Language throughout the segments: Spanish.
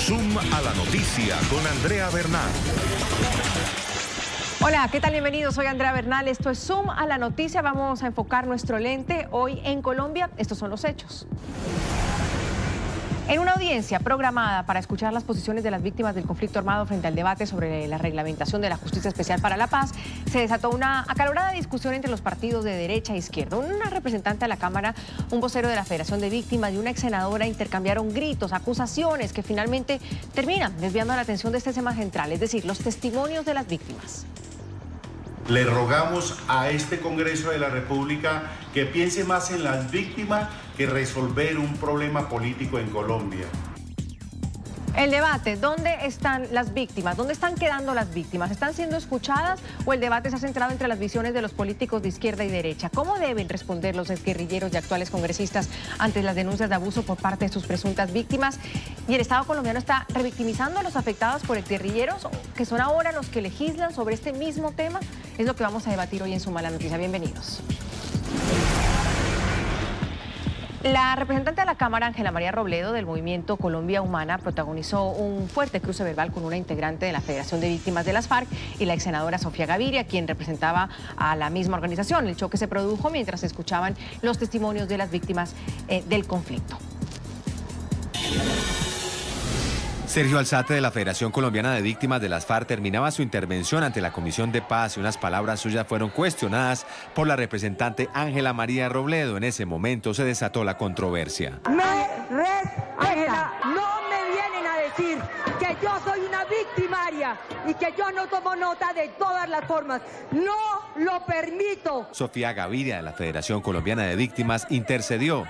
Zoom a la noticia con Andrea Bernal. Hola, ¿qué tal? Bienvenidos. Soy Andrea Bernal. Esto es Zoom a la noticia. Vamos a enfocar nuestro lente hoy en Colombia. Estos son los hechos. En una audiencia programada para escuchar las posiciones de las víctimas del conflicto armado frente al debate sobre la reglamentación de la Justicia Especial para la Paz, se desató una acalorada discusión entre los partidos de derecha e izquierda. Una representante de la Cámara, un vocero de la Federación de Víctimas y una ex senadora intercambiaron gritos, acusaciones que finalmente terminan desviando la atención de este tema central, es decir, los testimonios de las víctimas. Le rogamos a este Congreso de la República que piense más en las víctimas que resolver un problema político en Colombia. El debate, ¿dónde están las víctimas? ¿Dónde están quedando las víctimas? ¿Están siendo escuchadas o el debate se ha centrado entre las visiones de los políticos de izquierda y derecha? ¿Cómo deben responder los exguerrilleros y actuales congresistas ante las denuncias de abuso por parte de sus presuntas víctimas? ¿Y el Estado colombiano está revictimizando a los afectados por exguerrilleros, que son ahora los que legislan sobre este mismo tema? Es lo que vamos a debatir hoy en Zoom a la Noticia. Bienvenidos. La representante de la Cámara, Ángela María Robledo, del Movimiento Colombia Humana, protagonizó un fuerte cruce verbal con una integrante de la Federación de Víctimas de las FARC y la ex senadora Sofía Gaviria, quien representaba a la misma organización. El choque se produjo mientras se escuchaban los testimonios de las víctimas del conflicto. Sergio Alzate, de la Federación Colombiana de Víctimas de las FARC, terminaba su intervención ante la Comisión de Paz y unas palabras suyas fueron cuestionadas por la representante Ángela María Robledo. En ese momento se desató la controversia. Ángela, no me vienen a decir que yo soy una victimaria y que yo no tomo nota de todas las formas. No lo permito. Sofía Gaviria, de la Federación Colombiana de Víctimas, intercedió.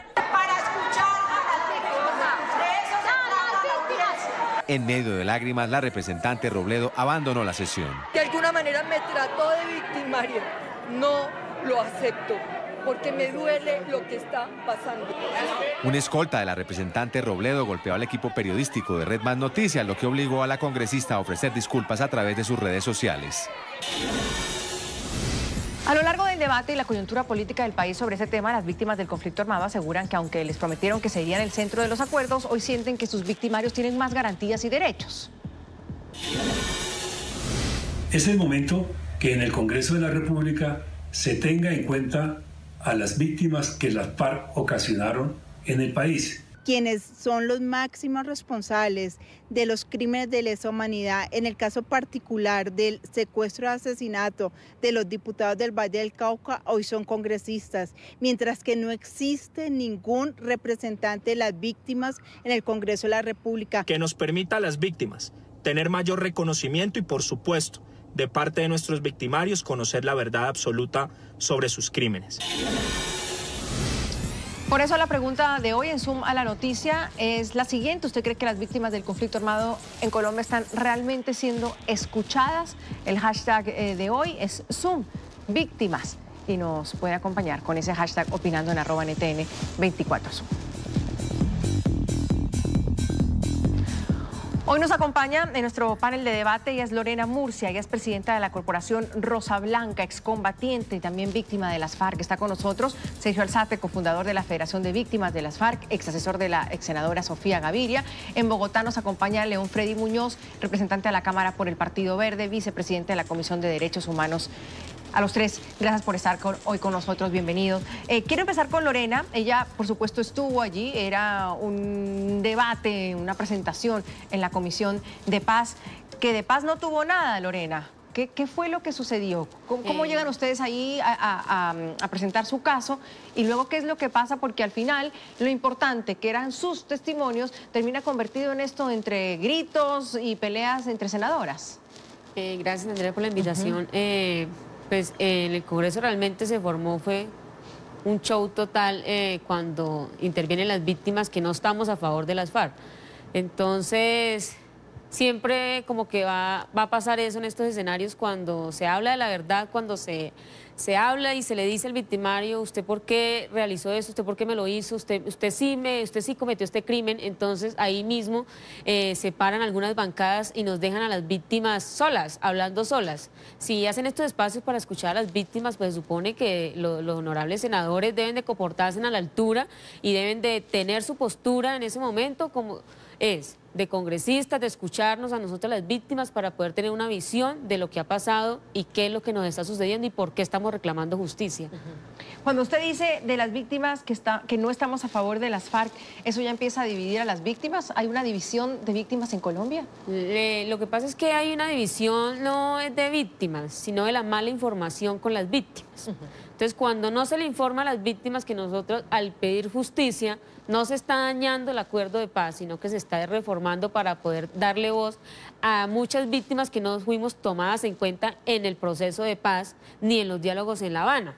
En medio de lágrimas, la representante Robledo abandonó la sesión. De alguna manera me trató de victimaria. No lo acepto, porque me duele lo que está pasando. Un escolta de la representante Robledo golpeó al equipo periodístico de Red Más Noticias, lo que obligó a la congresista a ofrecer disculpas a través de sus redes sociales. A lo largo del debate y la coyuntura política del país sobre ese tema, las víctimas del conflicto armado aseguran que aunque les prometieron que serían el centro de los acuerdos, hoy sienten que sus victimarios tienen más garantías y derechos. Es el momento que en el Congreso de la República se tenga en cuenta a las víctimas que las FARC ocasionaron en el país. Quienes son los máximos responsables de los crímenes de lesa humanidad, en el caso particular del secuestro y asesinato de los diputados del Valle del Cauca, hoy son congresistas, mientras que no existe ningún representante de las víctimas en el Congreso de la República. Que nos permita a las víctimas tener mayor reconocimiento y, por supuesto, de parte de nuestros victimarios, conocer la verdad absoluta sobre sus crímenes. Por eso la pregunta de hoy en Zoom a la Noticia es la siguiente. ¿Usted cree que las víctimas del conflicto armado en Colombia están realmente siendo escuchadas? El hashtag de hoy es Zoom Víctimas y nos puede acompañar con ese hashtag opinando en @NTN24Zoom. Hoy nos acompaña en nuestro panel de debate, ella es Lorena Murcia, ella es presidenta de la Corporación Rosa Blanca, excombatiente y también víctima de las FARC. Está con nosotros Sergio Alzate, cofundador de la Federación de Víctimas de las FARC, ex asesor de la ex senadora Sofía Gaviria. En Bogotá nos acompaña León Freddy Muñoz, representante de la Cámara por el Partido Verde, vicepresidente de la Comisión de Derechos Humanos. A los tres, gracias por estar hoy con nosotros, bienvenidos. Quiero empezar con Lorena, ella por supuesto estuvo allí, era un debate, una presentación en la Comisión de Paz, que de paz no tuvo nada, Lorena. ¿Qué fue lo que sucedió? ¿Cómo llegan ustedes ahí a presentar su caso? Y luego, ¿qué es lo que pasa? Porque al final, lo importante, que eran sus testimonios, termina convertido en esto entre gritos y peleas entre senadoras. Gracias, Andrea, por la invitación. Pues en el Congreso realmente se formó, fue un show total cuando intervienen las víctimas que no estamos a favor de las FARC. Entonces, siempre como que va a pasar eso en estos escenarios cuando se habla de la verdad, cuando se habla y se le dice al victimario, ¿usted por qué realizó eso? ¿Usted por qué me lo hizo? ¿Usted sí cometió este crimen? Entonces ahí mismo se paran algunas bancadas y nos dejan a las víctimas solas, hablando solas. Si hacen estos espacios para escuchar a las víctimas, pues supone que los honorables senadores deben de comportarse a la altura y deben de tener su postura en ese momento como es. de congresistas, de escucharnos a nosotros las víctimas para poder tener una visión de lo que ha pasado y qué es lo que nos está sucediendo y por qué estamos reclamando justicia. Cuando usted dice de las víctimas que no estamos a favor de las FARC, ¿eso ya empieza a dividir a las víctimas? ¿Hay una división de víctimas en Colombia? Lo que pasa es que hay una división no de víctimas, sino de la mala información con las víctimas. Entonces, cuando no se le informa a las víctimas que nosotros, al pedir justicia, no se está dañando el acuerdo de paz, sino que se está reformando para poder darle voz a muchas víctimas que no fuimos tomadas en cuenta en el proceso de paz ni en los diálogos en La Habana.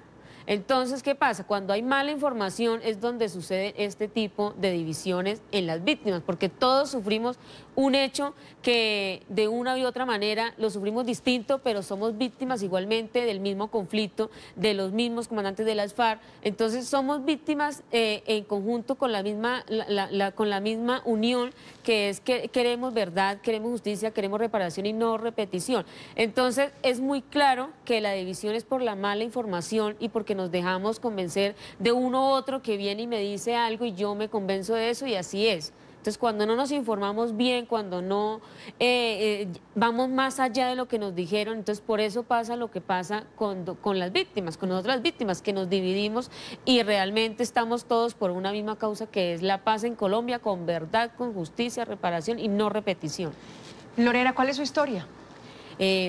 Entonces, ¿qué pasa? Cuando hay mala información es donde sucede este tipo de divisiones en las víctimas, porque todos sufrimos un hecho que de una u otra manera lo sufrimos distinto, pero somos víctimas igualmente del mismo conflicto, de los mismos comandantes de las FARC. Entonces, somos víctimas en conjunto con la misma, con la misma unión, que es que queremos verdad, queremos justicia, queremos reparación y no repetición. Entonces, es muy claro que la división es por la mala información y porque nos dejamos convencer de uno u otro que viene y me dice algo y yo me convenzo de eso y así es. Entonces, cuando no nos informamos bien, cuando no vamos más allá de lo que nos dijeron, entonces por eso pasa lo que pasa con las víctimas, con otras víctimas, que nos dividimos y realmente estamos todos por una misma causa, que es la paz en Colombia, con verdad, con justicia, reparación y no repetición. Lorena, ¿cuál es su historia?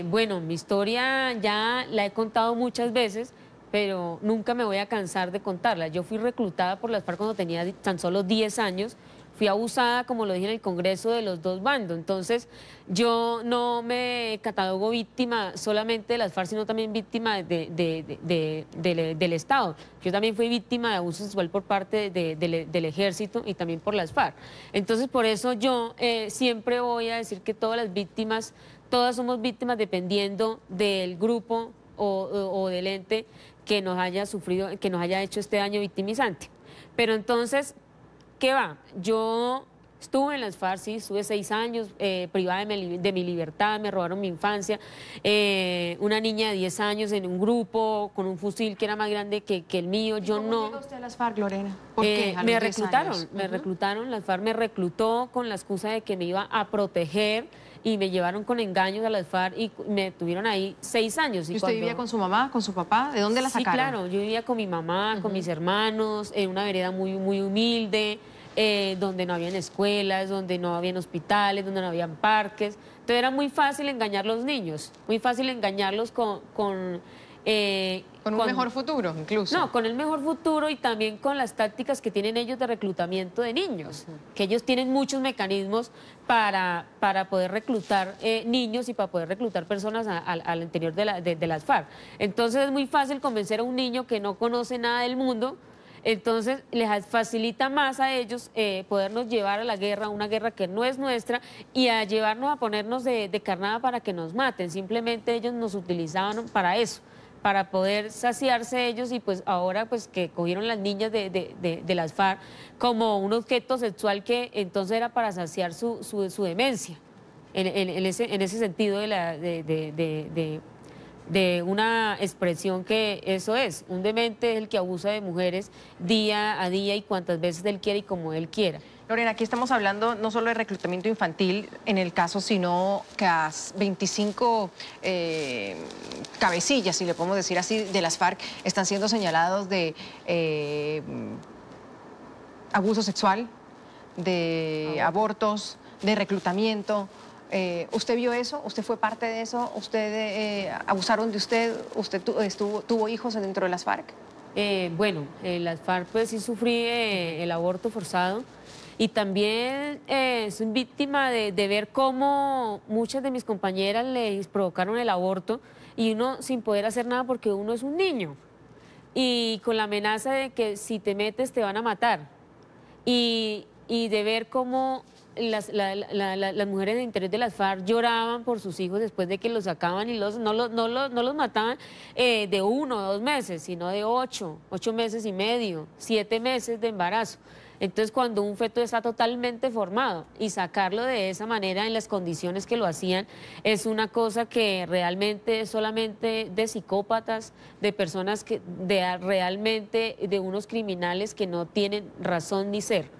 Bueno, mi historia ya la he contado muchas veces, pero nunca me voy a cansar de contarla. Yo fui reclutada por las FARC cuando tenía tan solo 10 años, fui abusada, como lo dije, en el Congreso, de los dos bandos. Entonces, yo no me catalogo víctima solamente de las FARC, sino también víctima del Estado. Yo también fui víctima de abuso sexual por parte del Ejército y también por las FARC. Entonces, por eso yo siempre voy a decir que todas las víctimas, todas somos víctimas dependiendo del grupo o del ente que nos haya sufrido, que nos haya hecho este daño victimizante. Pero entonces, ¿qué va? Yo estuve en las FARC, sí, estuve 6 años privada de mi libertad, me robaron mi infancia, una niña de 10 años en un grupo con un fusil que era más grande que el mío. Yo ¿Cómo no. llegó usted a las FARC, Lorena? ¿Por qué? Me reclutaron, las FARC me reclutó con la excusa de que me iba a proteger y me llevaron con engaños a las FARC y me tuvieron ahí 6 años. ¿Y usted vivía con su mamá, con su papá? ¿De dónde la sacaron? Sí, claro, yo vivía con mi mamá, con mis hermanos, en una vereda muy, muy humilde, donde no habían escuelas, donde no habían hospitales, donde no habían parques. Entonces era muy fácil engañar a los niños, muy fácil engañarlos con un mejor futuro, incluso. No, con el mejor futuro y también con las tácticas que tienen ellos de reclutamiento de niños, que ellos tienen muchos mecanismos para poder reclutar niños y para poder reclutar personas al interior de las FARC. Entonces es muy fácil convencer a un niño que no conoce nada del mundo. Entonces les facilita más a ellos podernos llevar a la guerra, una guerra que no es nuestra, y a llevarnos a ponernos de carnada para que nos maten. Simplemente ellos nos utilizaban para eso, para poder saciarse ellos, y pues ahora pues que cogieron las niñas de las FARC como un objeto sexual que entonces era para saciar su demencia, en ese sentido de una expresión que eso es, un demente es el que abusa de mujeres día a día y cuantas veces él quiera y como él quiera. Lorena, aquí estamos hablando no solo de reclutamiento infantil en el caso, sino que a 25 cabecillas, si le podemos decir así, de las FARC están siendo señalados de abuso sexual, de abortos, de reclutamiento. ¿Usted vio eso? ¿Usted fue parte de eso? ¿Usted abusaron de usted? ¿Usted tuvo hijos dentro de las FARC? Bueno, en las FARC pues sí sufrí el aborto forzado. Y también soy víctima de ver cómo muchas de mis compañeras les provocaron el aborto y uno sin poder hacer nada porque uno es un niño. Y con la amenaza de que si te metes te van a matar. Y de ver cómo las mujeres del interior de las FARC lloraban por sus hijos después de que los sacaban y no los mataban de 1 o 2 meses, sino de 8 meses y medio, 7 meses de embarazo. Entonces, cuando un feto está totalmente formado y sacarlo de esa manera en las condiciones que lo hacían, es una cosa que realmente es solamente de psicópatas, de personas que realmente de unos criminales que no tienen razón ni ser.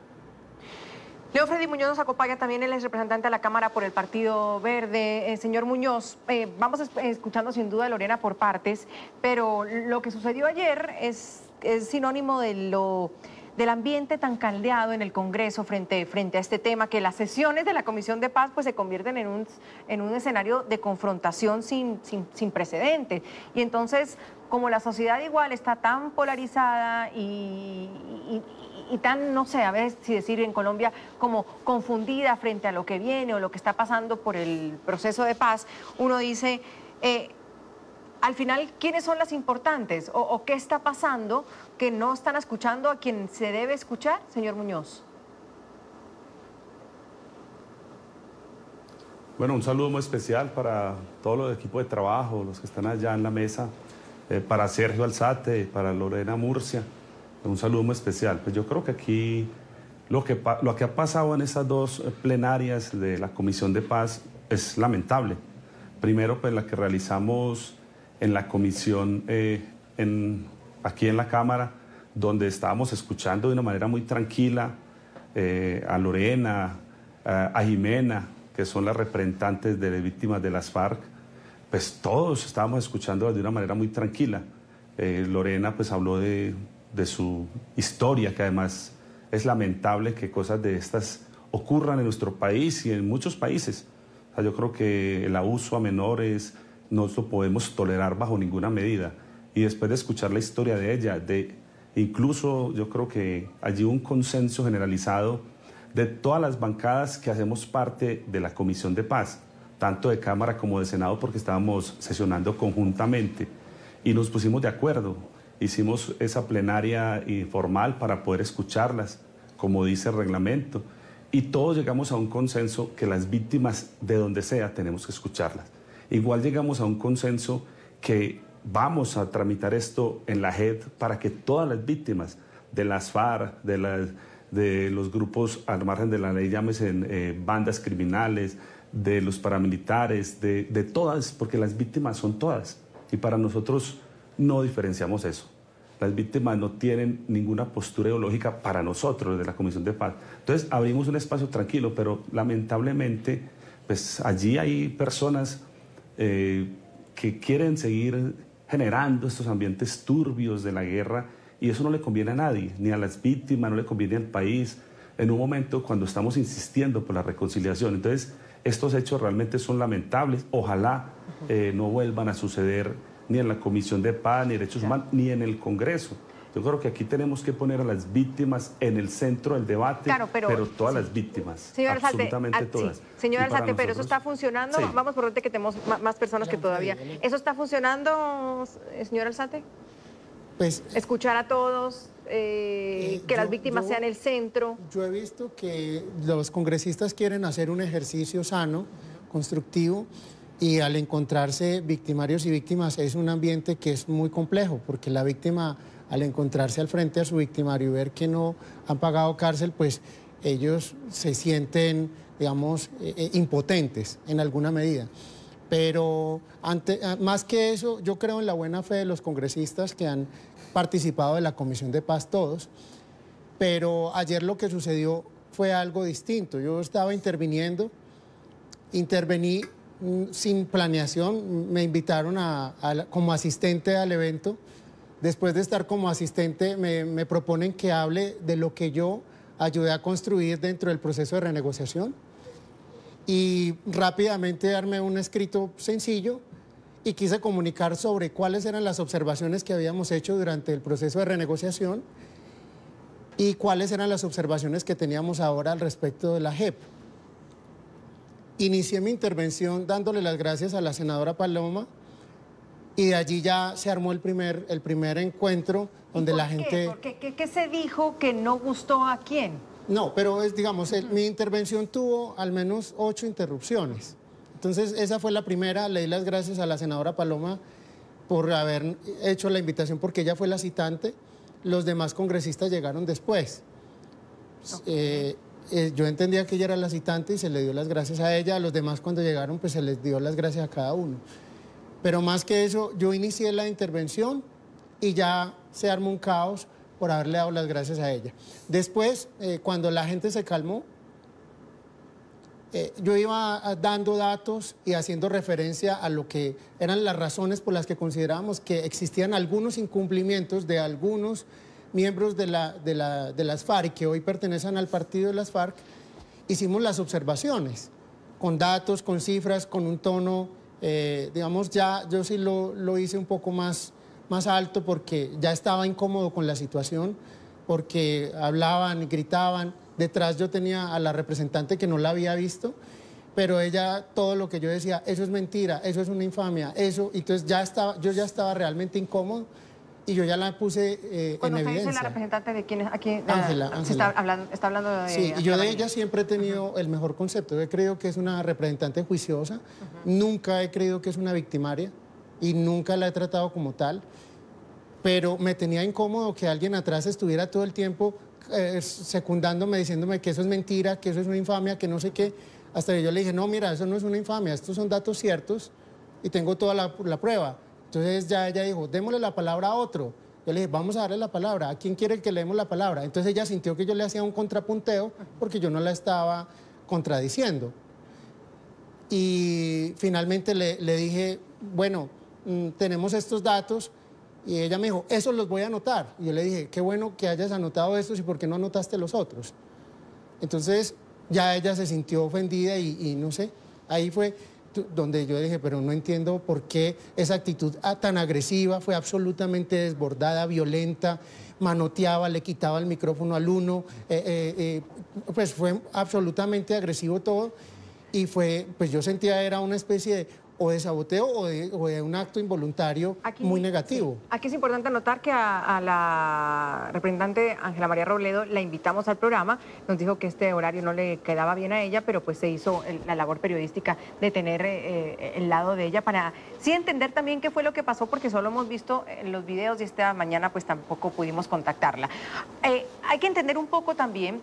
Leo Freddy Muñoz nos acompaña también, él es representante de la Cámara por el Partido Verde. Señor Muñoz, vamos escuchando sin duda a Lorena por partes, pero lo que sucedió ayer es sinónimo del ambiente tan caldeado en el Congreso frente a este tema, que las sesiones de la Comisión de Paz pues se convierten en un escenario de confrontación sin precedentes. Y entonces, como la sociedad igual está tan polarizada y tan, no sé, a ver si decir en Colombia, como confundida frente a lo que viene o lo que está pasando por el proceso de paz, uno dice, al final, ¿quiénes son las importantes? ¿O qué está pasando que no están escuchando a quien se debe escuchar, señor Muñoz? Bueno, un saludo muy especial para todos los equipos de trabajo, los que están allá en la mesa, para Sergio Alzate, para Lorena Murcia. Un saludo muy especial. Pues yo creo que aquí lo que ha pasado en esas dos plenarias de la Comisión de Paz es lamentable. Primero, pues la que realizamos en la comisión aquí en la Cámara, donde estábamos escuchando de una manera muy tranquila a Lorena, a Jimena, que son las representantes de víctimas de las FARC. Pues todos estábamos escuchando de una manera muy tranquila. Lorena pues habló de su historia, que además es lamentable que cosas de estas ocurran en nuestro país y en muchos países. O sea, yo creo que el abuso a menores no lo podemos tolerar bajo ninguna medida. Y después de escuchar la historia de ella, incluso yo creo que allí un consenso generalizado de todas las bancadas que hacemos parte de la Comisión de Paz, tanto de Cámara como de Senado, porque estábamos sesionando conjuntamente y nos pusimos de acuerdo. Hicimos esa plenaria informal para poder escucharlas, como dice el reglamento, y todos llegamos a un consenso que las víctimas, de donde sea, tenemos que escucharlas. Igual llegamos a un consenso que vamos a tramitar esto en la JEP para que todas las víctimas de las FARC, de los grupos al margen de la ley, llámese bandas criminales, de los paramilitares, de todas, porque las víctimas son todas, y para nosotros no diferenciamos eso. Las víctimas no tienen ninguna postura ideológica para nosotros desde la Comisión de Paz. Entonces abrimos un espacio tranquilo, pero lamentablemente pues allí hay personas que quieren seguir generando estos ambientes turbios de la guerra, y eso no le conviene a nadie, ni a las víctimas, no le conviene al país, en un momento cuando estamos insistiendo por la reconciliación. Entonces estos hechos realmente son lamentables. Ojalá no vuelvan a suceder ni en la Comisión de Paz, ni Derechos Humanos, ni en el Congreso. Yo creo que aquí tenemos que poner a las víctimas en el centro del debate, claro, pero todas las víctimas, señor absolutamente Alzate, todas. Sí. Señor Alzate, pero eso está funcionando. Sí. Vamos por que tenemos más personas que todavía. ¿Eso está funcionando, señor Alzate? Pues, escuchar a todos, que las víctimas sean el centro. Yo he visto que los congresistas quieren hacer un ejercicio sano, constructivo, y al encontrarse victimarios y víctimas es un ambiente que es muy complejo, porque la víctima, al encontrarse al frente a su victimario y ver que no han pagado cárcel, pues ellos se sienten, digamos, impotentes en alguna medida. Pero más que eso, yo creo en la buena fe de los congresistas que han participado de la Comisión de Paz todos, pero ayer lo que sucedió fue algo distinto. Yo estaba intervení sin planeación, me invitaron como asistente al evento. Después de estar como asistente, me proponen que hable de lo que yo ayudé a construir dentro del proceso de renegociación, y rápidamente darme un escrito sencillo, y quise comunicar sobre cuáles eran las observaciones que habíamos hecho durante el proceso de renegociación y cuáles eran las observaciones que teníamos ahora al respecto de la JEP. Inicié mi intervención dándole las gracias a la senadora Paloma, y de allí ya se armó el primer encuentro donde la gente... ¿Qué se dijo que no gustó a quién? No, pero digamos, mi intervención tuvo al menos 8 interrupciones. Entonces, esa fue la primera. Le di las gracias a la senadora Paloma por haber hecho la invitación, porque ella fue la citante. Los demás congresistas llegaron después. Okay. Yo entendía que ella era la citante y se le dio las gracias a ella. A los demás, cuando llegaron, pues se les dio las gracias a cada uno. Pero más que eso, yo inicié la intervención y ya se armó un caos por haberle dado las gracias a ella. Después, cuando la gente se calmó, yo iba dando datos y haciendo referencia a lo que eran las razones por las que considerábamos que existían algunos incumplimientos de algunos miembros de las FARC y que hoy pertenecen al partido de las FARC. Hicimos las observaciones con datos, con cifras, con un tono, digamos, ya yo sí lo hice un poco más alto porque ya estaba incómodo con la situación, porque hablaban y gritaban. Detrás yo tenía a la representante que no la había visto, pero ella, todo lo que yo decía, eso es mentira, eso es una infamia, eso, entonces yo ya estaba realmente incómodo y yo ya la puse en evidencia. Dice la representante de quién es aquí. Ángela. Está hablando de... Sí, y yo de ella siempre he tenido el mejor concepto. He creído que es una representante juiciosa, nunca he creído que es una victimaria y nunca la he tratado como tal, pero me tenía incómodo que alguien atrás estuviera todo el tiempo secundándome, diciéndome que eso es mentira, que eso es una infamia, que no sé qué, hasta que yo le dije, no, mira, eso no es una infamia, estos son datos ciertos y tengo toda la prueba. Entonces ya ella dijo, démosle la palabra a otro. Yo le dije, vamos a darle la palabra, ¿a quién quiere que le demos la palabra? Entonces ella sintió que yo le hacía un contrapunteo porque yo no la estaba contradiciendo. Y finalmente le dije, bueno, tenemos estos datos. Y ella me dijo, esos los voy a anotar. Y yo le dije, qué bueno que hayas anotado estos y ¿por qué no anotaste los otros? Entonces ya ella se sintió ofendida y no sé, ahí fue donde yo dije, pero no entiendo por qué esa actitud tan agresiva, fue absolutamente desbordada, violenta, manoteaba, le quitaba el micrófono al uno, pues fue absolutamente agresivo todo y fue, pues yo sentía era una especie de o de saboteo o de un acto involuntario muy negativo. Sí. Aquí es importante notar que a la representante Ángela María Robledo la invitamos al programa, nos dijo que este horario no le quedaba bien a ella, pero pues se hizo la labor periodística de tener el lado de ella para sí entender también qué fue lo que pasó, porque solo hemos visto en los videos y esta mañana pues tampoco pudimos contactarla. Hay que entender un poco también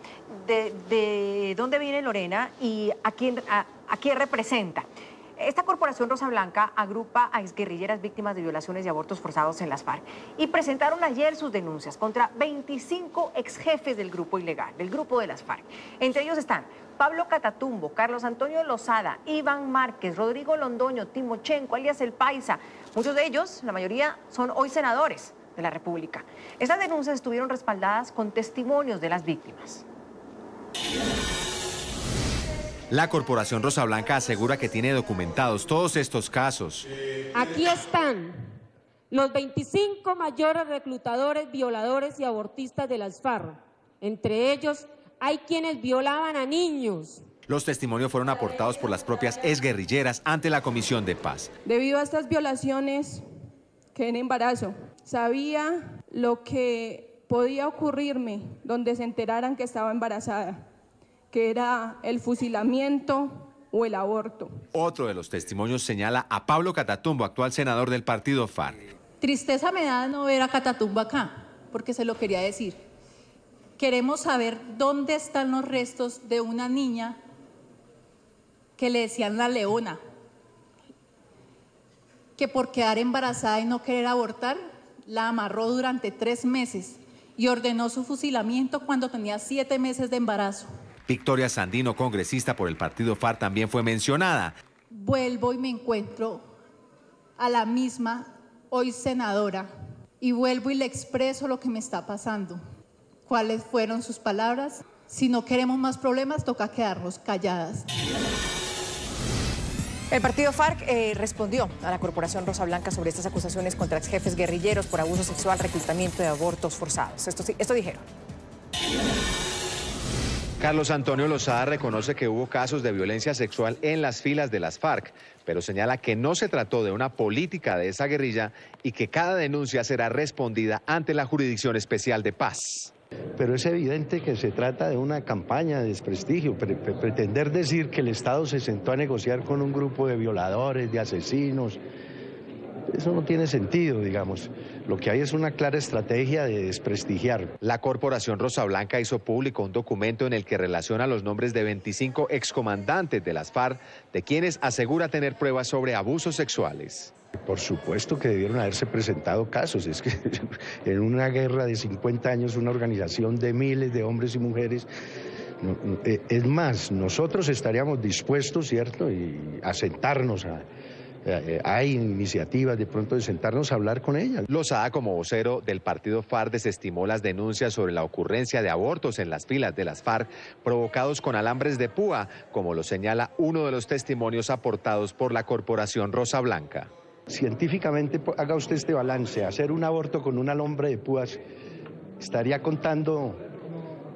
de dónde viene Lorena y a quién representa. Esta corporación Rosa Blanca agrupa a exguerrilleras víctimas de violaciones y abortos forzados en las FARC y presentaron ayer sus denuncias contra 25 exjefes del grupo ilegal, del grupo de las FARC. Entre ellos están Pablo Catatumbo, Carlos Antonio Lozada, Iván Márquez, Rodrigo Londoño, Timochenko, alias El Paisa. Muchos de ellos, la mayoría, son hoy senadores de la República. Estas denuncias estuvieron respaldadas con testimonios de las víctimas. La Corporación Rosa Blanca asegura que tiene documentados todos estos casos. Aquí están los 25 mayores reclutadores, violadores y abortistas de las FARC. Entre ellos hay quienes violaban a niños. Los testimonios fueron aportados por las propias exguerrilleras ante la Comisión de Paz. Debido a estas violaciones, quedé en embarazo. Sabía lo que podía ocurrirme donde se enteraran que estaba embarazada, que era el fusilamiento o el aborto. Otro de los testimonios señala a Pablo Catatumbo, actual senador del partido FARC. Tristeza me da no ver a Catatumbo acá, porque se lo quería decir. Queremos saber dónde están los restos de una niña que le decían la Leona, que por quedar embarazada y no querer abortar, la amarró durante 3 meses y ordenó su fusilamiento cuando tenía 7 meses de embarazo. Victoria Sandino, congresista por el partido FARC, también fue mencionada. Vuelvo y me encuentro a la misma, hoy senadora, y vuelvo y le expreso lo que me está pasando. ¿Cuáles fueron sus palabras? Si no queremos más problemas, toca quedarnos calladas. El partido FARC respondió a la Corporación Rosa Blanca sobre estas acusaciones contra exjefes guerrilleros por abuso sexual, reclutamiento y abortos forzados. Esto dijeron. Carlos Antonio Lozada reconoce que hubo casos de violencia sexual en las filas de las FARC, pero señala que no se trató de una política de esa guerrilla y que cada denuncia será respondida ante la Jurisdicción Especial de Paz. Pero es evidente que se trata de una campaña de desprestigio. Pretender decir que el Estado se sentó a negociar con un grupo de violadores, de asesinos, eso no tiene sentido, digamos. Lo que hay es una clara estrategia de desprestigiar. La Corporación Rosa Blanca hizo público un documento en el que relaciona los nombres de 25 excomandantes de las FARC, de quienes asegura tener pruebas sobre abusos sexuales. Por supuesto que debieron haberse presentado casos. Es que en una guerra de 50 años, una organización de miles de hombres y mujeres, Es más, nosotros estaríamos dispuestos, ¿cierto?, a sentarnos hay iniciativas de pronto de sentarnos a hablar con ella. Lozada, como vocero del partido FARC, desestimó las denuncias sobre la ocurrencia de abortos en las filas de las FARC provocados con alambres de púa, como lo señala uno de los testimonios aportados por la Corporación Rosa Blanca. Científicamente, haga usted este balance, hacer un aborto con un alambre de púas, ¿estaría contando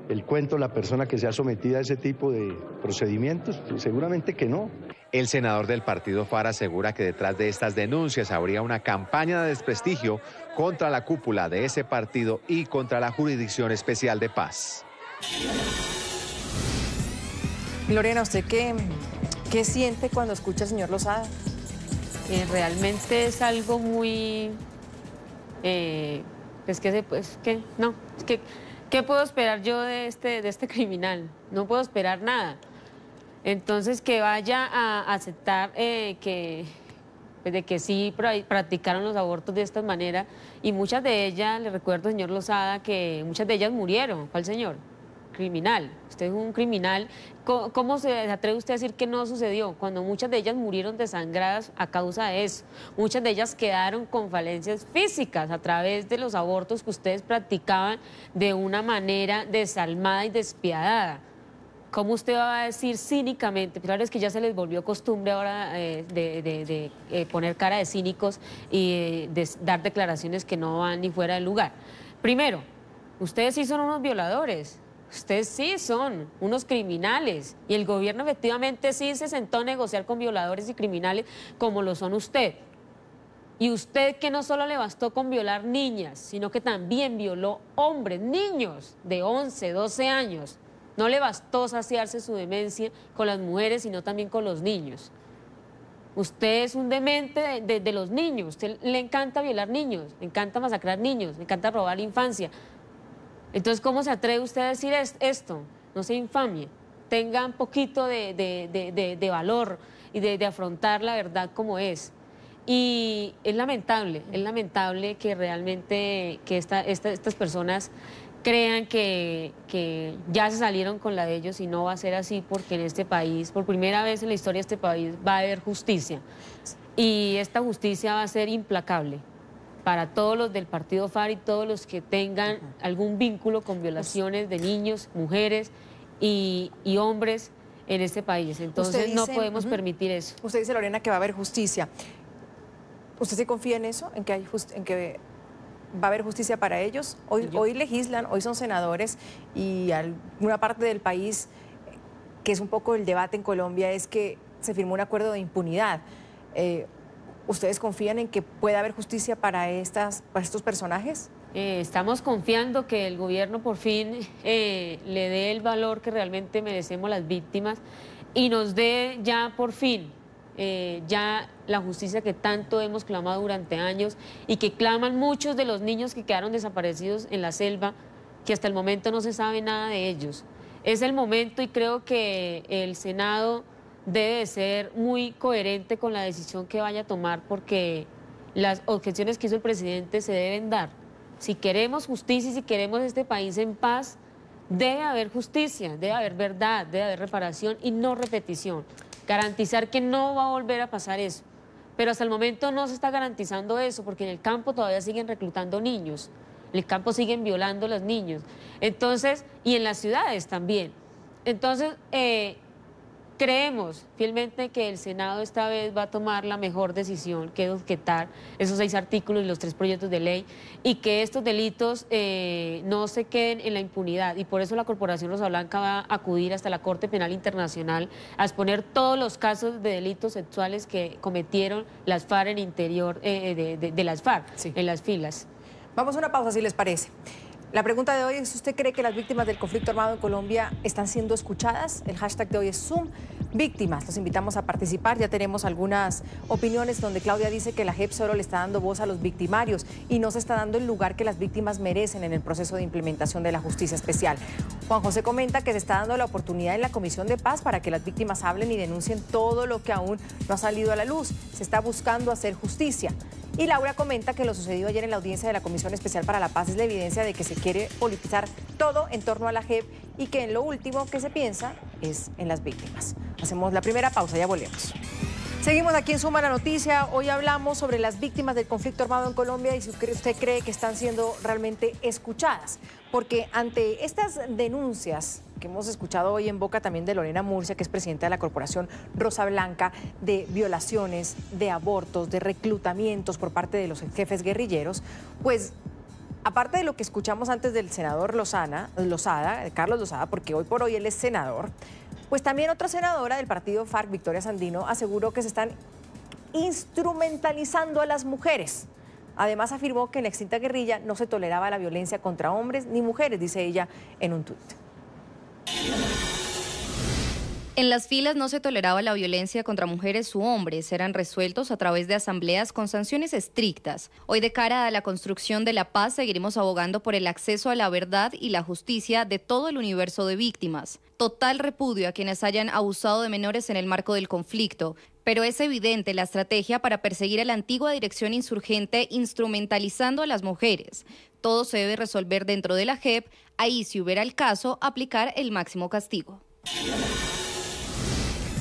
el cuento la persona que se ha sometido a ese tipo de procedimientos? Pues seguramente que no. El senador del partido FARC asegura que detrás de estas denuncias habría una campaña de desprestigio contra la cúpula de ese partido y contra la Jurisdicción Especial de Paz. Lorena, ¿usted qué siente cuando escucha al señor Lozada? Realmente es algo muy... ¿qué puedo esperar yo de este criminal? No puedo esperar nada. Entonces, que vaya a aceptar de que sí practicaron los abortos de esta manera, y muchas de ellas, le recuerdo, señor Lozada, que muchas de ellas murieron. ¿Cuál señor? Criminal. Usted es un criminal. ¿Cómo se atreve usted a decir que no sucedió? Cuando muchas de ellas murieron desangradas a causa de eso. Muchas de ellas quedaron con falencias físicas a través de los abortos que ustedes practicaban de una manera desalmada y despiadada. ¿Cómo usted va a decir cínicamente? Claro, es que ya se les volvió costumbre ahora de poner cara de cínicos y de dar declaraciones que no van ni fuera del lugar. Primero, ustedes sí son unos violadores, ustedes sí son unos criminales, y el gobierno efectivamente sí se sentó a negociar con violadores y criminales como lo son usted. Y usted, que no solo le bastó con violar niñas, sino que también violó hombres, niños de 11, 12 años. No le bastó saciarse su demencia con las mujeres, sino también con los niños. Usted es un demente de los niños. Usted le encanta violar niños, le encanta masacrar niños, le encanta robar la infancia. Entonces, ¿cómo se atreve usted a decir esto? No sea infamia. Tenga un poquito de valor y de afrontar la verdad como es. Y es lamentable que realmente estas personas crean que ya se salieron con la de ellos, y no va a ser así, porque en este país, por primera vez en la historia de este país, va a haber justicia. Y esta justicia va a ser implacable para todos los del partido FARC y todos los que tengan algún vínculo con violaciones de niños, mujeres y hombres en este país. Entonces no podemos permitir eso. Usted dice, Lorena, que va a haber justicia. ¿Usted se confía en eso? ¿En que va a haber justicia para ellos? Hoy legislan, hoy son senadores, y alguna parte del país, que es un poco el debate en Colombia, es que se firmó un acuerdo de impunidad. ¿Ustedes confían en que pueda haber justicia para estos personajes? Estamos confiando que el gobierno por fin le dé el valor que realmente merecemos las víctimas, y nos dé ya por fin ya la justicia que tanto hemos clamado durante años, y que claman muchos de los niños que quedaron desaparecidos en la selva, que hasta el momento no se sabe nada de ellos. Es el momento, y creo que el Senado debe de ser muy coherente con la decisión que vaya a tomar, porque las objeciones que hizo el presidente se deben dar. Si queremos justicia y si queremos este país en paz, debe haber justicia, debe haber verdad, debe haber reparación y no repetición. Garantizar que no va a volver a pasar eso. Pero hasta el momento no se está garantizando eso, porque en el campo todavía siguen reclutando niños, en el campo siguen violando a los niños. Entonces, y en las ciudades también. Entonces, creemos fielmente que el Senado esta vez va a tomar la mejor decisión, que es objetar esos 6 artículos y los 3 proyectos de ley, y que estos delitos no se queden en la impunidad. Y por eso la Corporación Rosa Blanca va a acudir hasta la Corte Penal Internacional a exponer todos los casos de delitos sexuales que cometieron las FARC en interior de las FARC, en las filas. Vamos a una pausa, si les parece. La pregunta de hoy es, ¿usted cree que las víctimas del conflicto armado en Colombia están siendo escuchadas? El hashtag de hoy es #SumVíctimas. Los invitamos a participar. Ya tenemos algunas opiniones donde Claudia dice que la JEP solo le está dando voz a los victimarios y no se está dando el lugar que las víctimas merecen en el proceso de implementación de la justicia especial. Juan José comenta que se está dando la oportunidad en la Comisión de Paz para que las víctimas hablen y denuncien todo lo que aún no ha salido a la luz. Se está buscando hacer justicia. Y Laura comenta que lo sucedido ayer en la audiencia de la Comisión Especial para la Paz es la evidencia de que se quiere politizar todo en torno a la JEP y que en lo último que se piensa es en las víctimas. Hacemos la primera pausa, ya volvemos. Seguimos aquí en Suma la Noticia. Hoy hablamos sobre las víctimas del conflicto armado en Colombia y si usted cree que están siendo realmente escuchadas. Porque ante estas denuncias que hemos escuchado hoy en boca también de Lorena Murcia, que es presidenta de la Corporación Rosa Blanca, de violaciones, de abortos, de reclutamientos por parte de los jefes guerrilleros, pues aparte de lo que escuchamos antes del senador Lozada, Carlos Lozada, porque hoy por hoy él es senador, pues también otra senadora del partido FARC, Victoria Sandino, aseguró que se están instrumentalizando a las mujeres. Además afirmó que en la extinta guerrilla no se toleraba la violencia contra hombres ni mujeres, dice ella en un tuit. En las filas no se toleraba la violencia contra mujeres u hombres, eran resueltos a través de asambleas con sanciones estrictas. Hoy, de cara a la construcción de la paz, seguiremos abogando por el acceso a la verdad y la justicia de todo el universo de víctimas. Total repudio a quienes hayan abusado de menores en el marco del conflicto, pero es evidente la estrategia para perseguir a la antigua dirección insurgente instrumentalizando a las mujeres. Todo se debe resolver dentro de la JEP, ahí, si hubiera el caso, aplicar el máximo castigo.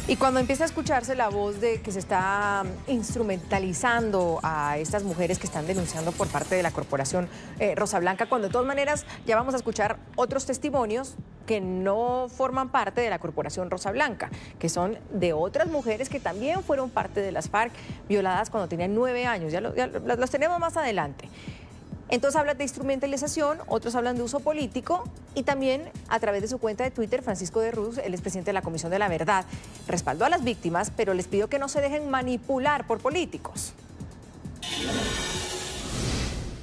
Y cuando empieza a escucharse la voz de que se está instrumentalizando a estas mujeres que están denunciando por parte de la Corporación Rosa Blanca, cuando de todas maneras ya vamos a escuchar otros testimonios que no forman parte de la Corporación Rosa Blanca, que son de otras mujeres que también fueron parte de las FARC, violadas cuando tenían 9 años, ya los tenemos más adelante. Entonces hablan de instrumentalización, otros hablan de uso político y también a través de su cuenta de Twitter, Francisco de Ruz, él es presidente de la Comisión de la Verdad, respaldó a las víctimas, pero les pidió que no se dejen manipular por políticos.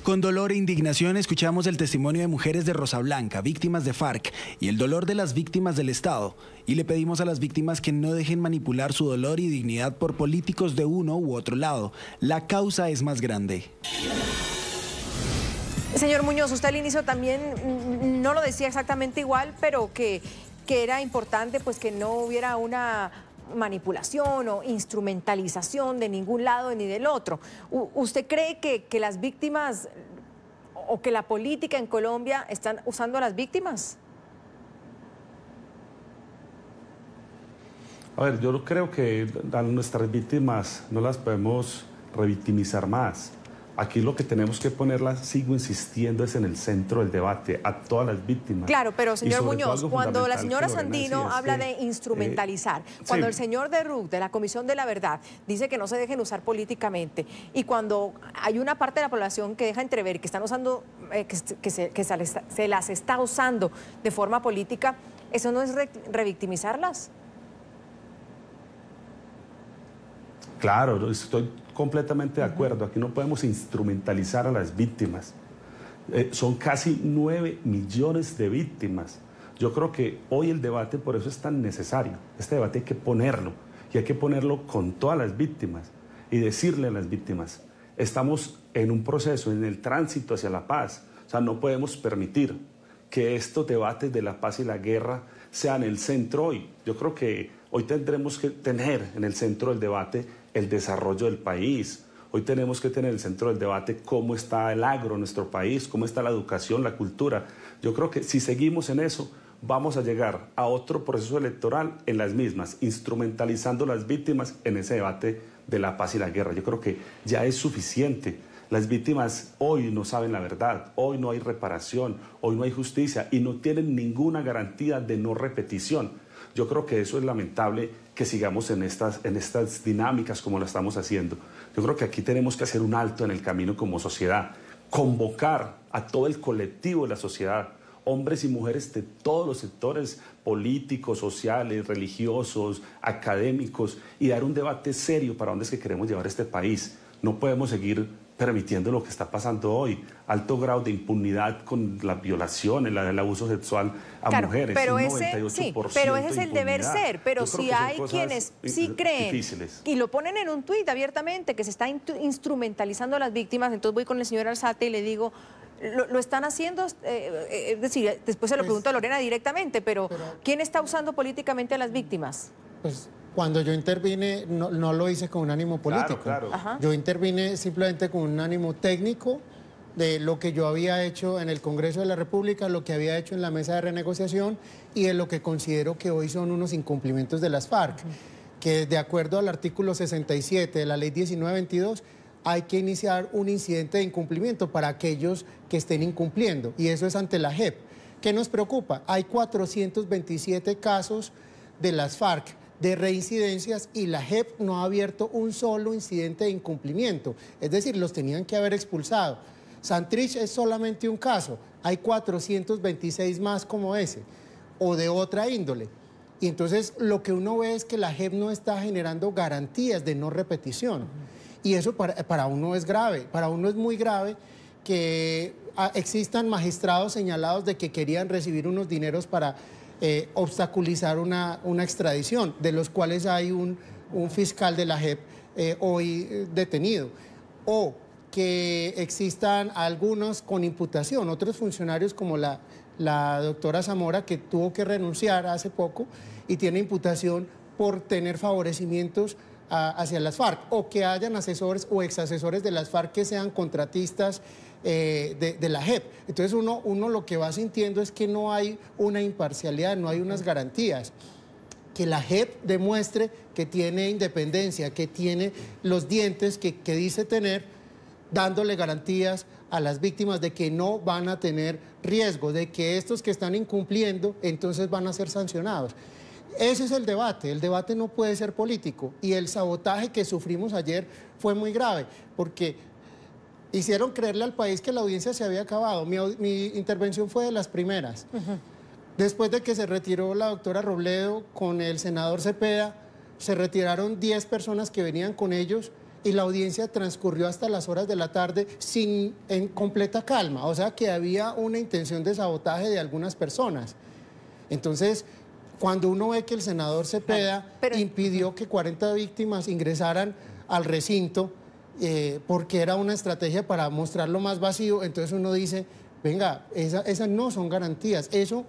Con dolor e indignación escuchamos el testimonio de mujeres de Rosa Blanca, víctimas de FARC, y el dolor de las víctimas del Estado. Y le pedimos a las víctimas que no dejen manipular su dolor y dignidad por políticos de uno u otro lado. La causa es más grande. Señor Muñoz, usted al inicio también no lo decía exactamente igual, pero que era importante pues que no hubiera una manipulación o instrumentalización de ningún lado ni del otro. ¿Usted cree que las víctimas o que la política en Colombia están usando a las víctimas? A ver, yo creo que a nuestras víctimas no las podemos revictimizar más. Aquí lo que tenemos que ponerlas, sigo insistiendo, es en el centro del debate, a todas las víctimas. Claro, pero señor Muñoz, cuando la señora Sandino habla de instrumentalizar, cuando el señor de RUC, de la Comisión de la Verdad, dice que no se dejen usar políticamente, y cuando hay una parte de la población que deja entrever que están usando, que se las está usando de forma política, ¿eso no es revictimizarlas? Claro, estoy completamente de acuerdo. Aquí no podemos instrumentalizar a las víctimas. Son casi 9 millones de víctimas. Yo creo que hoy el debate por eso es tan necesario. Este debate hay que ponerlo, y hay que ponerlo con todas las víctimas y decirle a las víctimas, estamos en un proceso, en el tránsito hacia la paz. O sea, no podemos permitir que estos debates de la paz y la guerra sean el centro hoy. Yo creo que hoy tendremos que tener en el centro del debate el desarrollo del país. Hoy tenemos que tener en el centro del debate cómo está el agro en nuestro país, cómo está la educación, la cultura. Yo creo que si seguimos en eso, vamos a llegar a otro proceso electoral en las mismas, instrumentalizando a las víctimas en ese debate de la paz y la guerra. Yo creo que ya es suficiente. Las víctimas hoy no saben la verdad, hoy no hay reparación, hoy no hay justicia y no tienen ninguna garantía de no repetición. Yo creo que eso es lamentable, que sigamos en estas dinámicas como lo estamos haciendo. Yo creo que aquí tenemos que hacer un alto en el camino como sociedad, convocar a todo el colectivo de la sociedad, hombres y mujeres de todos los sectores políticos, sociales, religiosos, académicos, y dar un debate serio para dónde es que queremos llevar este país. No podemos seguir permitiendo lo que está pasando hoy, alto grado de impunidad con las violaciones, el abuso sexual a mujeres, pero un ese 98% pero ese es el deber impunidad. ser, pero Yo creo si que son hay cosas quienes sí creen difíciles. y lo ponen en un tuit abiertamente que se está instrumentalizando a las víctimas, entonces voy con el señor Alzate y le digo, lo están haciendo, es decir, después se lo pregunto a Lorena directamente, pero ¿quién está usando políticamente a las víctimas? Pues cuando yo intervine no lo hice con un ánimo político. Claro. Yo intervine simplemente con un ánimo técnico de lo que yo había hecho en el Congreso de la República, lo que había hecho en la mesa de renegociación y de lo que considero que hoy son unos incumplimientos de las FARC, que de acuerdo al artículo 67 de la ley 1922 hay que iniciar un incidente de incumplimiento para aquellos que estén incumpliendo, y eso es ante la JEP. ¿Qué nos preocupa? Hay 427 casos de las FARC de reincidencias y la JEP no ha abierto un solo incidente de incumplimiento, es decir, los tenían que haber expulsado. Santrich es solamente un caso, hay 426 más como ese, o de otra índole. Y entonces lo que uno ve es que la JEP no está generando garantías de no repetición. Y eso para uno es grave, para uno es muy grave que existan magistrados señalados de que querían recibir unos dineros para obstaculizar una extradición, de los cuales hay un fiscal de la JEP hoy detenido. O que existan algunos con imputación, otros funcionarios como la doctora Zamora, que tuvo que renunciar hace poco y tiene imputación por tener favorecimientos hacia las FARC, o que hayan asesores o exasesores de las FARC que sean contratistas de la JEP. Entonces uno lo que va sintiendo es que no hay una imparcialidad, no hay unas garantías. Que la JEP demuestre que tiene independencia, que tiene los dientes que dice tener, dándole garantías a las víctimas de que no van a tener riesgo, de que estos que están incumpliendo entonces van a ser sancionados. Ese es el debate no puede ser político, y el sabotaje que sufrimos ayer fue muy grave, porque hicieron creerle al país que la audiencia se había acabado. Mi intervención fue de las primeras. Después de que se retiró la doctora Robledo con el senador Cepeda, se retiraron 10 personas que venían con ellos y la audiencia transcurrió hasta las horas de la tarde en completa calma, o sea que había una intención de sabotaje de algunas personas. Entonces, cuando uno ve que el senador Cepeda impidió que 40 víctimas ingresaran al recinto porque era una estrategia para mostrarlo más vacío, entonces uno dice, venga, esas no son garantías, eso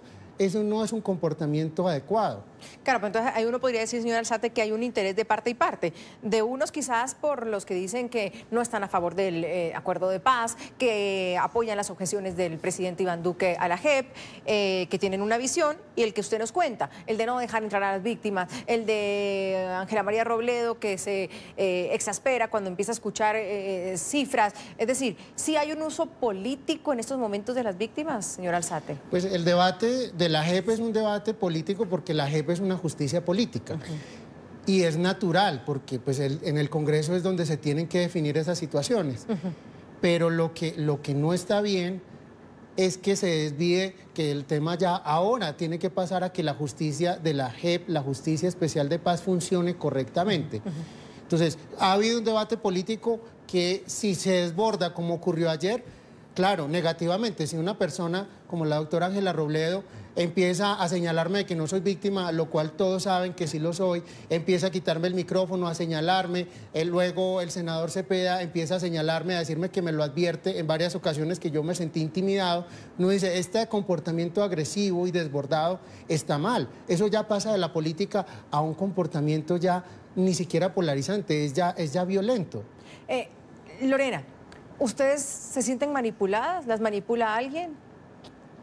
no es un comportamiento adecuado. Claro, pero entonces ahí uno podría decir, señor Alzate, que hay un interés de parte y parte. De unos quizás por los que dicen que no están a favor del acuerdo de paz, que apoyan las objeciones del presidente Iván Duque a la JEP, que tienen una visión, y el que usted nos cuenta, el de no dejar entrar a las víctimas, el de Ángela María Robledo, que se exaspera cuando empieza a escuchar cifras. Es decir, ¿sí hay un uso político en estos momentos de las víctimas, señor Alzate? Pues el debate de la JEP es un debate político porque la JEP es una justicia política. Y es natural porque pues, en el Congreso es donde se tienen que definir esas situaciones. Pero lo que no está bien es que se desvíe, que el tema ya ahora tiene que pasar a que la justicia de la JEP, la Justicia Especial de Paz, funcione correctamente. Entonces, ha habido un debate político que si se desborda como ocurrió ayer, claro, negativamente, si una persona como la doctora Ángela Robledo empieza a señalarme de que no soy víctima, lo cual todos saben que sí lo soy, empieza a quitarme el micrófono, a señalarme, luego el senador Cepeda empieza a señalarme, a decirme que me lo advierte en varias ocasiones que yo me sentí intimidado, uno dice, este comportamiento agresivo y desbordado está mal, eso ya pasa de la política a un comportamiento ya ni siquiera polarizante, es ya violento. Lorena, ¿ustedes se sienten manipuladas? ¿Las manipula alguien?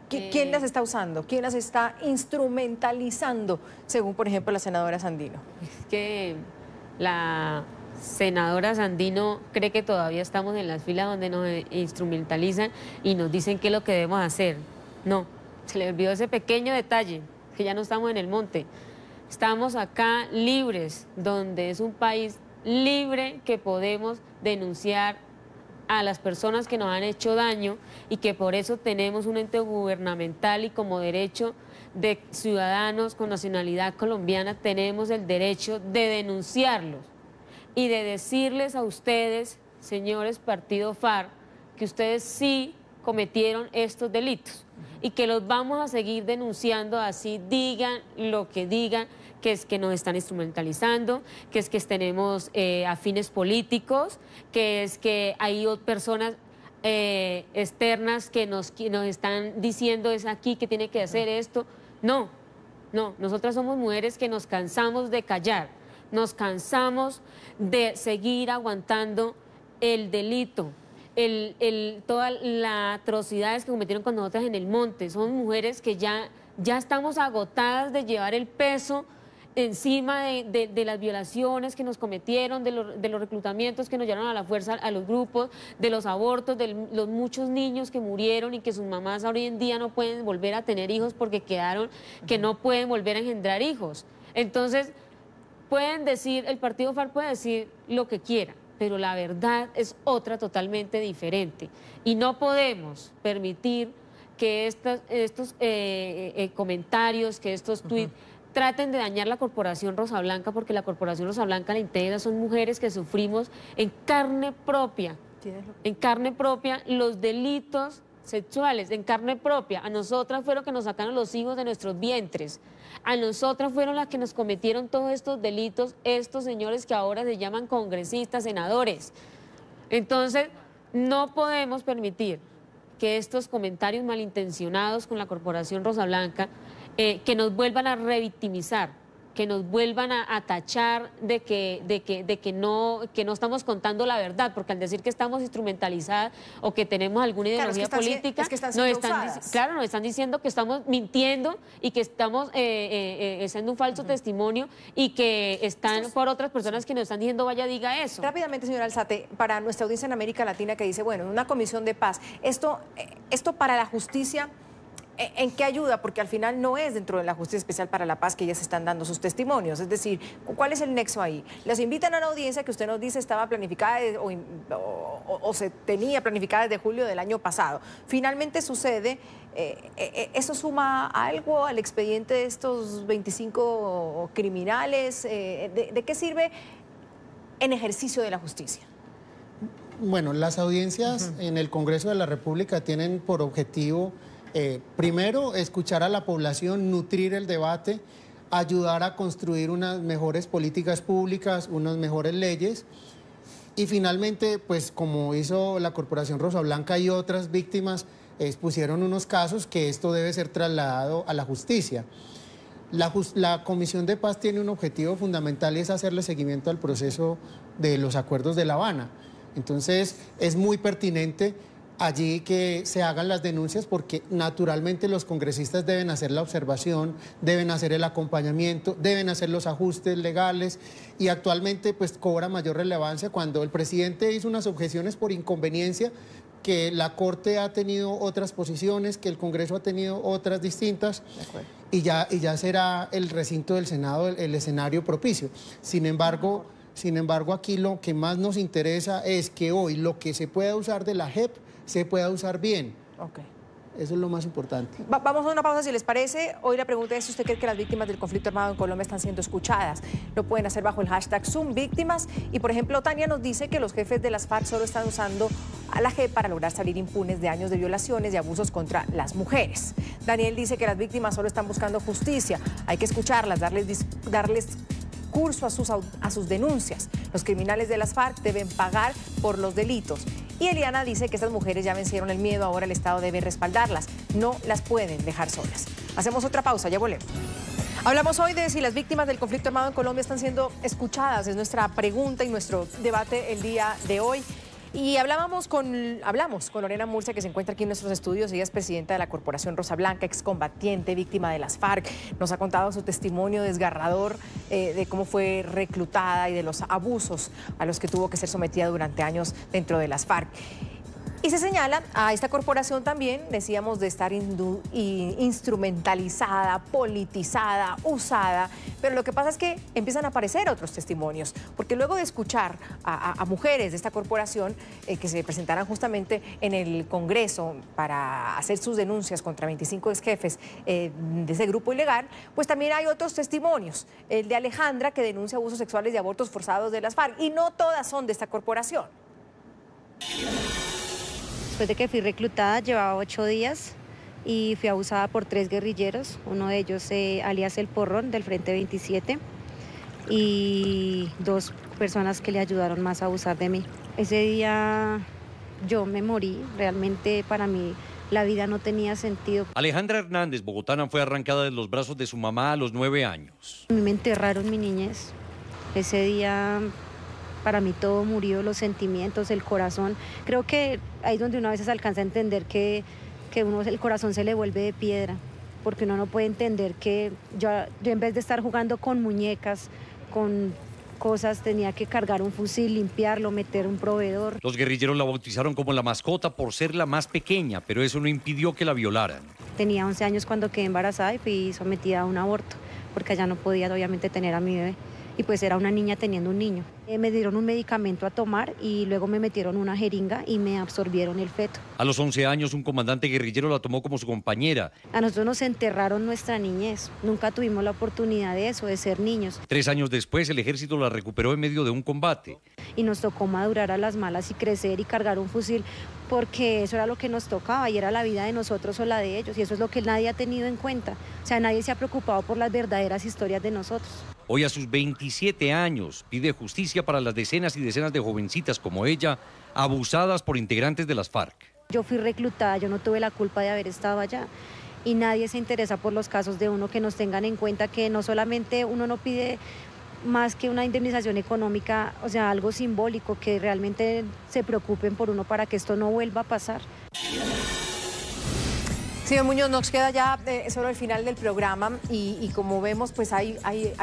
¿Quién las está usando? ¿Quién las está instrumentalizando, según, por ejemplo, la senadora Sandino? Es que la senadora Sandino cree que todavía estamos en las filas donde nos instrumentalizan y nos dicen qué es lo que debemos hacer. No, se le olvidó ese pequeño detalle, que ya no estamos en el monte. Estamos acá libres, donde es un país libre que podemos denunciar a las personas que nos han hecho daño y que por eso tenemos un ente gubernamental y como derecho de ciudadanos con nacionalidad colombiana tenemos el derecho de denunciarlos y de decirles a ustedes, señores Partido FARC, que ustedes sí cometieron estos delitos y que los vamos a seguir denunciando así digan lo que digan, que es que nos están instrumentalizando, que es que tenemos afines políticos, que es que hay personas externas que nos están diciendo es aquí que tiene que hacer esto. No, nosotras somos mujeres que nos cansamos de callar, nos cansamos de seguir aguantando el delito. todas las atrocidades que cometieron con nosotras en el monte. Son mujeres que ya estamos agotadas de llevar el peso encima de las violaciones que nos cometieron, de los reclutamientos que nos llevaron a la fuerza a los grupos, de los abortos, de los muchos niños que murieron y que sus mamás hoy en día no pueden volver a tener hijos porque quedaron, que no pueden volver a engendrar hijos. Entonces, pueden decir, el partido FARC puede decir lo que quiera, pero la verdad es otra totalmente diferente. Y no podemos permitir que estos comentarios, que estos tuits traten de dañar la Corporación Rosa Blanca, porque la Corporación Rosa Blanca la integra, son mujeres que sufrimos en carne propia los delitos sexuales, en carne propia. A nosotras fueron que nos sacaron los hijos de nuestros vientres, a nosotras fueron las que nos cometieron todos estos delitos, estos señores que ahora se llaman congresistas, senadores. Entonces, no podemos permitir que estos comentarios malintencionados con la Corporación Rosa Blanca que nos vuelvan a revictimizar, que nos vuelvan a tachar de que no estamos contando la verdad, porque al decir que estamos instrumentalizadas o que tenemos alguna ideología política, nos están diciendo que estamos mintiendo y que estamos haciendo un falso testimonio y que están por otras personas que nos están diciendo vaya, diga eso. Rápidamente, señora Alzate, para nuestra audiencia en América Latina que dice, bueno, una comisión de paz, esto para la justicia, ¿en qué ayuda? Porque al final no es dentro de la Justicia Especial para la Paz que ellas están dando sus testimonios. Es decir, ¿cuál es el nexo ahí? Las invitan a una audiencia que usted nos dice estaba planificada o se tenía planificada desde julio del año pasado. Finalmente sucede, ¿eso suma algo al expediente de estos 25 criminales? ¿De qué sirve en ejercicio de la justicia? Bueno, las audiencias en el Congreso de la República tienen por objetivo primero, escuchar a la población, nutrir el debate, ayudar a construir unas mejores políticas públicas, unas mejores leyes y finalmente, pues como hizo la Corporación Rosa Blanca y otras víctimas, expusieron unos casos que esto debe ser trasladado a la justicia. La Comisión de Paz tiene un objetivo fundamental y es hacerle seguimiento al proceso de los acuerdos de La Habana. Entonces, es muy pertinente allí que se hagan las denuncias porque naturalmente los congresistas deben hacer la observación, deben hacer el acompañamiento, deben hacer los ajustes legales y actualmente pues cobra mayor relevancia cuando el presidente hizo unas objeciones por inconveniencia, que la Corte ha tenido otras posiciones, que el Congreso ha tenido otras distintas y ya será el recinto del Senado el escenario propicio. Sin embargo, aquí lo que más nos interesa es que hoy lo que se pueda usar de la JEP se pueda usar bien. Okay. Eso es lo más importante. Vamos a una pausa, si les parece. Hoy la pregunta es si usted cree que las víctimas del conflicto armado en Colombia están siendo escuchadas. Lo pueden hacer bajo el hashtag #ZoomVíctimas. Y, por ejemplo, Tania nos dice que los jefes de las FARC solo están usando a la JEP para lograr salir impunes de años de violaciones y abusos contra las mujeres. Daniel dice que las víctimas solo están buscando justicia. Hay que escucharlas, darles curso a sus denuncias. Los criminales de las FARC deben pagar por los delitos. Y Eliana dice que estas mujeres ya vencieron el miedo, ahora el Estado debe respaldarlas. No las pueden dejar solas. Hacemos otra pausa, ya volvemos. Hablamos hoy de si las víctimas del conflicto armado en Colombia están siendo escuchadas. Es nuestra pregunta y nuestro debate el día de hoy. Y hablamos con Lorena Murcia, que se encuentra aquí en nuestros estudios. Ella es presidenta de la Corporación Rosa Blanca, excombatiente, víctima de las FARC. Nos ha contado su testimonio desgarrador de cómo fue reclutada y de los abusos a los que tuvo que ser sometida durante años dentro de las FARC. Y se señala a esta corporación también, decíamos, de estar instrumentalizada, politizada, usada, pero lo que pasa es que empiezan a aparecer otros testimonios, porque luego de escuchar a mujeres de esta corporación que se presentaran justamente en el Congreso para hacer sus denuncias contra 25 exjefes de ese grupo ilegal, pues también hay otros testimonios, el de Alejandra, que denuncia abusos sexuales y abortos forzados de las FARC, y no todas son de esta corporación. Después de que fui reclutada, llevaba 8 días y fui abusada por 3 guerrilleros, uno de ellos alias El Porrón del Frente 27 y 2 personas que le ayudaron más a abusar de mí. Ese día yo me morí, realmente para mí la vida no tenía sentido. Alejandra Hernández, bogotana, fue arrancada de los brazos de su mamá a los 9 años. A mí me enterraron mi niñez. Ese día Para mí todo murió, los sentimientos, el corazón. Creo que ahí es donde uno a veces alcanza a entender que el corazón se le vuelve de piedra, porque uno no puede entender que yo en vez de estar jugando con muñecas, con cosas, tenía que cargar un fusil, limpiarlo, meter un proveedor. Los guerrilleros la bautizaron como la mascota por ser la más pequeña, pero eso no impidió que la violaran. Tenía 11 años cuando quedé embarazada y fui sometida a un aborto, porque allá no podía obviamente tener a mi bebé. Y pues era una niña teniendo un niño. Me dieron un medicamento a tomar y luego me metieron una jeringa y me absorbieron el feto. A los 11 años, un comandante guerrillero la tomó como su compañera. A nosotros nos enterraron nuestra niñez. Nunca tuvimos la oportunidad de eso, de ser niños. 3 años después, el ejército la recuperó en medio de un combate. Y nos tocó madurar a las malas y crecer y cargar un fusil, porque eso era lo que nos tocaba y era la vida de nosotros o la de ellos. Y eso es lo que nadie ha tenido en cuenta. O sea, nadie se ha preocupado por las verdaderas historias de nosotros. Hoy a sus 27 años pide justicia para las decenas y decenas de jovencitas como ella, abusadas por integrantes de las FARC. Yo fui reclutada, yo no tuve la culpa de haber estado allá y nadie se interesa por los casos de uno, que nos tengan en cuenta que no solamente uno no pide más que una indemnización económica, o sea, algo simbólico, que realmente se preocupen por uno para que esto no vuelva a pasar. Señor Muñoz, nos queda ya solo el final del programa y como vemos, pues hay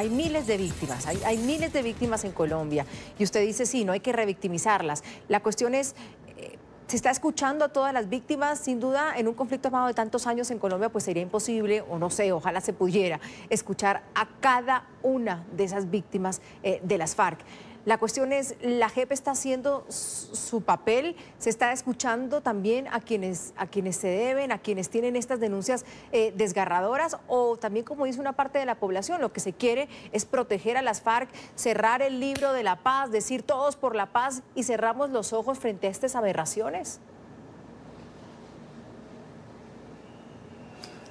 miles de víctimas, hay miles de víctimas en Colombia. Y usted dice, sí, no hay que revictimizarlas. La cuestión es, se está escuchando a todas las víctimas. Sin duda, en un conflicto armado de tantos años en Colombia, pues sería imposible, o no sé, ojalá se pudiera, escuchar a cada una de esas víctimas de las FARC. La cuestión es, ¿la JEP está haciendo su papel? ¿Se está escuchando también a quienes se deben, a quienes tienen estas denuncias desgarradoras? O también, como dice una parte de la población, lo que se quiere es proteger a las FARC, cerrar el libro de la paz, decir todos por la paz y cerramos los ojos frente a estas aberraciones.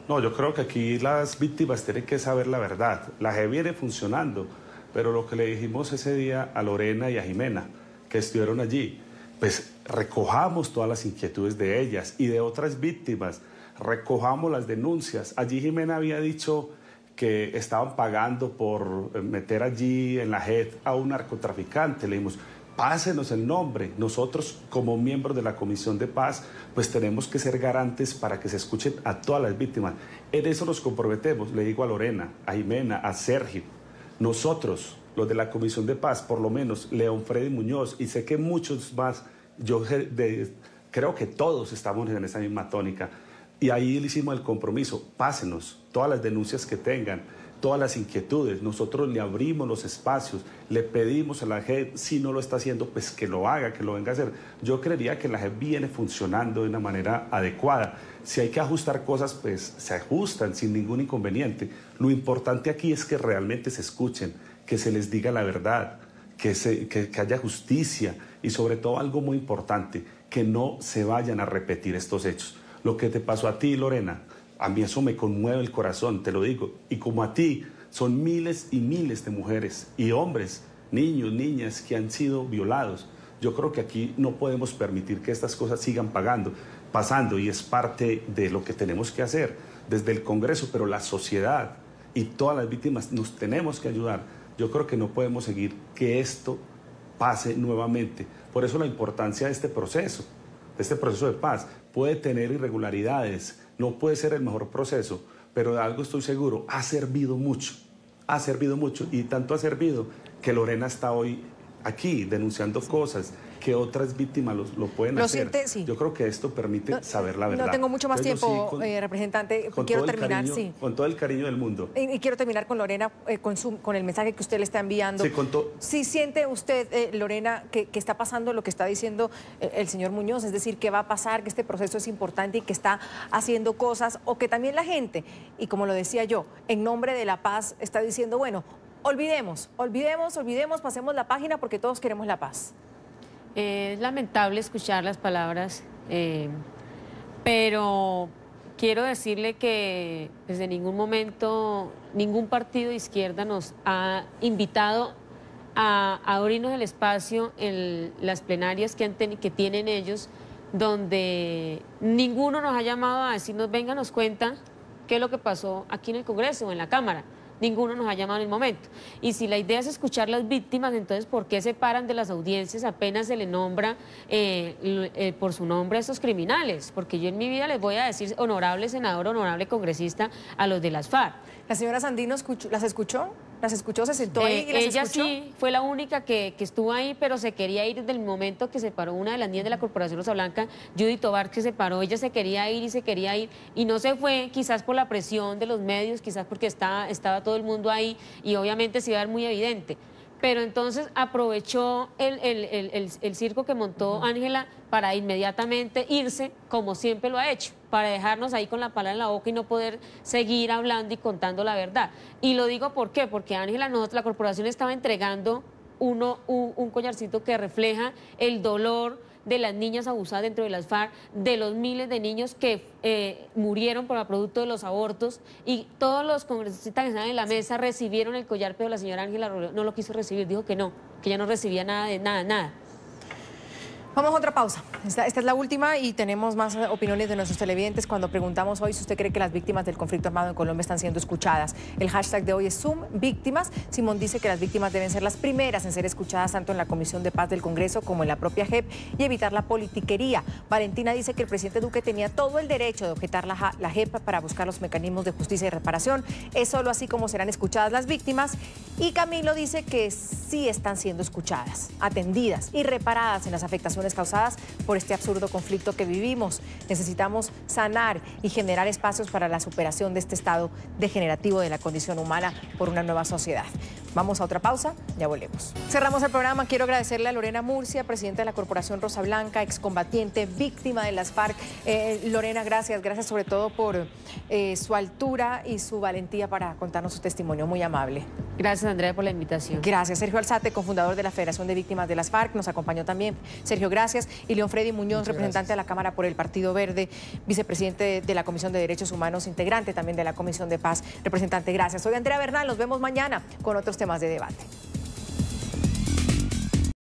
No, yo creo que aquí las víctimas tienen que saber la verdad. La JEP viene funcionando. Pero lo que le dijimos ese día a Lorena y a Jimena, que estuvieron allí, pues recojamos todas las inquietudes de ellas y de otras víctimas, recojamos las denuncias. Allí Jimena había dicho que estaban pagando por meter allí en la JEP a un narcotraficante. Le dijimos, pásenos el nombre. Nosotros, como miembros de la Comisión de Paz, pues tenemos que ser garantes para que se escuchen a todas las víctimas. En eso nos comprometemos, le digo a Lorena, a Jimena, a Sergio. Nosotros, los de la Comisión de Paz, por lo menos León Freddy Muñoz, y sé que muchos más, yo creo que todos estamos en esa misma tónica. Y ahí le hicimos el compromiso, pásenos todas las denuncias que tengan, todas las inquietudes. Nosotros le abrimos los espacios, le pedimos a la JEP, si no lo está haciendo, pues que lo haga, que lo venga a hacer. Yo creería que la JEP viene funcionando de una manera adecuada. Si hay que ajustar cosas, pues se ajustan sin ningún inconveniente. Lo importante aquí es que realmente se escuchen, que se les diga la verdad, que haya justicia y sobre todo algo muy importante, que no se vayan a repetir estos hechos. Lo que te pasó a ti, Lorena, a mí eso me conmueve el corazón, te lo digo. Y como a ti, son miles y miles de mujeres y hombres, niños, niñas que han sido violados. Yo creo que aquí no podemos permitir que estas cosas sigan pasando y es parte de lo que tenemos que hacer desde el Congreso, pero la sociedad y todas las víctimas nos tenemos que ayudar. Yo creo que no podemos seguir que esto pase nuevamente. Por eso la importancia de este proceso de paz. Puede tener irregularidades, no puede ser el mejor proceso, pero de algo estoy seguro, ha servido mucho y tanto ha servido que Lorena está hoy aquí denunciando cosas que otras víctimas lo pueden hacer. Sí. Yo creo que esto permite saber la verdad. No tengo mucho más tiempo, representante. Quiero terminar, con todo el cariño del mundo. Y quiero terminar con Lorena, con el mensaje que usted le está enviando. Sí, siente usted, Lorena, que está pasando lo que está diciendo el señor Muñoz, es decir, que va a pasar, que este proceso es importante y que está haciendo cosas, o que también la gente, y como lo decía yo, en nombre de la paz, está diciendo, bueno, olvidemos, pasemos la página porque todos queremos la paz. Es lamentable escuchar las palabras, pero quiero decirle que desde ningún momento ningún partido de izquierda nos ha invitado a abrirnos el espacio en las plenarias que tienen ellos, donde ninguno nos ha llamado a decirnos, venga, nos cuenta qué es lo que pasó aquí en el Congreso o en la Cámara. ninguno nos ha llamado en el momento. Y si la idea es escuchar las víctimas, entonces ¿por qué se paran de las audiencias apenas se le nombra por su nombre a estos criminales? Porque yo en mi vida les voy a decir honorable senador, honorable congresista a los de las FARC. ¿La señora Sandino las escuchó? ¿Las escuchó? ¿Se sentó ahí y las ella escuchó? Sí, fue la única que estuvo ahí, pero se quería ir desde el momento que se paró una de las niñas de la Corporación Rosablanca, Judy Tobar, que se paró. Ella se quería ir y no se fue, quizás por la presión de los medios, quizás porque estaba todo el mundo ahí y obviamente se iba a ver muy evidente. Pero entonces aprovechó el circo que montó Ángela para inmediatamente irse, como siempre lo ha hecho, para dejarnos ahí con la pala en la boca y no poder seguir hablando y contando la verdad. Y lo digo ¿por qué? Porque Ángela, la corporación estaba entregando un collarcito que refleja el dolor de las niñas abusadas dentro de las FARC, de los miles de niños que murieron por el producto de los abortos, y todos los congresistas que estaban en la mesa recibieron el collar, pero la señora Ángela Robledo no lo quiso recibir, dijo que no, que ya no recibía nada de nada. Vamos a otra pausa. Esta es la última y tenemos más opiniones de nuestros televidentes cuando preguntamos hoy si usted cree que las víctimas del conflicto armado en Colombia están siendo escuchadas. El hashtag de hoy es #víctimas. Simón dice que las víctimas deben ser las primeras en ser escuchadas tanto en la Comisión de Paz del Congreso como en la propia JEP y evitar la politiquería. Valentina dice que el presidente Duque tenía todo el derecho de objetar la JEP para buscar los mecanismos de justicia y reparación. Es solo así como serán escuchadas las víctimas. Y Camilo dice que sí están siendo escuchadas, atendidas y reparadas en las afectaciones causadas por este absurdo conflicto que vivimos. Necesitamos sanar y generar espacios para la superación de este estado degenerativo de la condición humana por una nueva sociedad. Vamos a otra pausa, ya volvemos. Cerramos el programa. Quiero agradecerle a Lorena Murcia, presidenta de la Corporación Rosablanca, excombatiente, víctima de las FARC. Lorena, gracias sobre todo por su altura y su valentía para contarnos su testimonio, muy amable. Gracias, Andrea, por la invitación. Gracias. Sergio Alzate, cofundador de la Federación de Víctimas de las FARC, nos acompañó también. Sergio, gracias. Y León Freddy Muñoz, representante de la Cámara por el Partido Verde, vicepresidente de la Comisión de Derechos Humanos, integrante también de la Comisión de Paz. Representante, gracias. Soy Andrea Bernal, nos vemos mañana con otros temas de debate.